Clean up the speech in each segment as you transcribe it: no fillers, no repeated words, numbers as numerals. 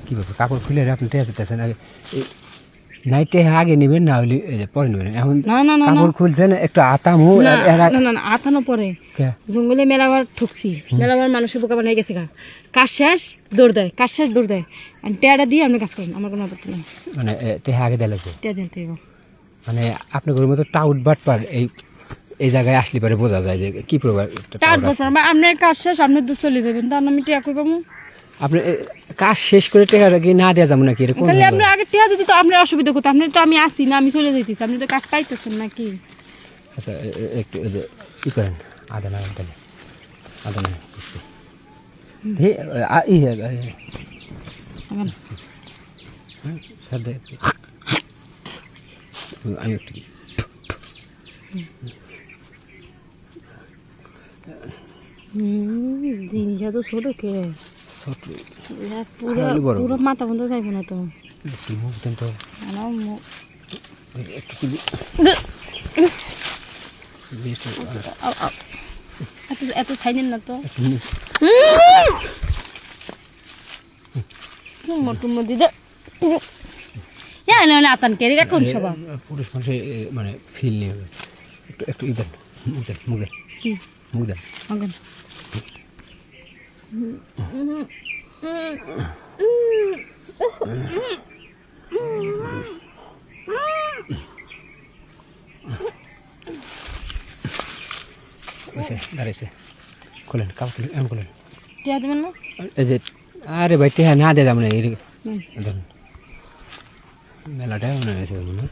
কি ব্যাপার কাপড় খুলে আপনি টেয়া যেতেছেন আগে নাইটে আগে নেবেন না হলে পরে নেবেন এখন কাপড় খুলছেন একটু আতামু না আতানো পরে জঙ্গলে মেলাবার ঠকছি মেলাবার মানুষের বোকা বানাই গেছে কাজ শেষ দৌড় দেয় কাজ শেষ দৌড় দেয় আর টেয়াটা দিয়ে আপনি কাজ করেন আমার কোনো আপত্তি নেই মানে টেহা আগে দেয় লাগবে টেয়া দিতে মানে আপনার ঘরের মতো টাউট বাটপার এই জায়গায় আসলে পরে বোঝা যায় যে কি প্রকার টাউট বাটপার আপনার কাজ শেষ আপনি তো চলে যাবেন তার আমি টেয়া করবো আপনি কাজ শেষ করে টেকাটা কি না দেওয়া যাবো নাকি তাহলে আপনি আগে টেয়া দিতে তো আপনার অসুবিধা করতে আপনি তো আমি আসি না আমি চলে যাইতেছি আপনি তো কাজ পাইতেছেন নাকি আচ্ছা একটু কি করেন আদা না তাহলে আদা না স্যার আমি একটু জিনিসটা তো ছোট কে ছোট পুরো মাথা বন্ধ যাইব না তো একটু মুখ দেন তো এত সাইলেন না তো আতান কে কোন সভা পুরুষ মানুষের মানে ফিল নেই একটু একটু ইদেন মুখ দেন মুখ দেন কি মুখ দেন দাঁড়াইছে খোলেন কাপড় খুলেন এমন খোলেন টিয়া দেবেন না এই যে আরে ভাই টিয়া না দিয়ে যাবো না ধরুন মেলাটাই মনে হয়েছে না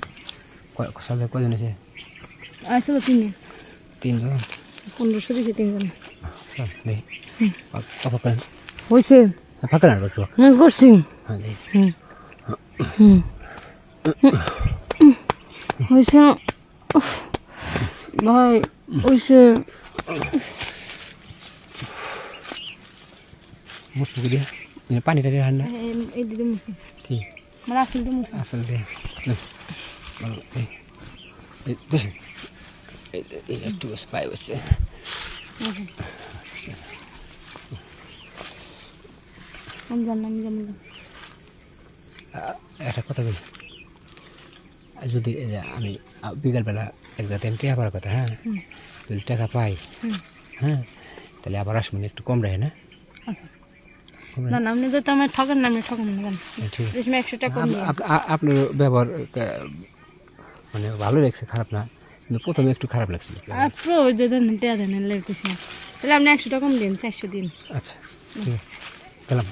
সাথে কজন আছে আসলে তিনজন 1500 দিয়েছে তিনজন দেখি কাপড় করেন হয়েছে ফাঁকা না একটু হ্যাঁ করছি হ্যাঁ দেখি হয়েছে ভাই হয়েছে মুসুকে দিয়ে পানিটা দিয়ে রান্না এই দিদি মুসি কি মানে আসল দিয়ে মুসি আসল দিয়ে একটু পাই বসছে একটা কথা বলি যদি আমি বিকালবেলা এক জায়গাতে আমি টেকা পাওয়ার কথা হ্যাঁ যদি টাকা পাই হ্যাঁ তাহলে আবার আসবেন একটু কম রাখে না না না আপনি তো আমার ঠকেন না আমি ঠকেন না ঠিক আছে 100 টাকা কম আপনার ব্যবহার মানে ভালো লাগছে খারাপ না কিন্তু প্রথমে একটু খারাপ লাগছিল দেন লেগেছি তাহলে আপনি 100 টাকা কম দিন 400 দিন আচ্ছা ঠিক আছে গেলাম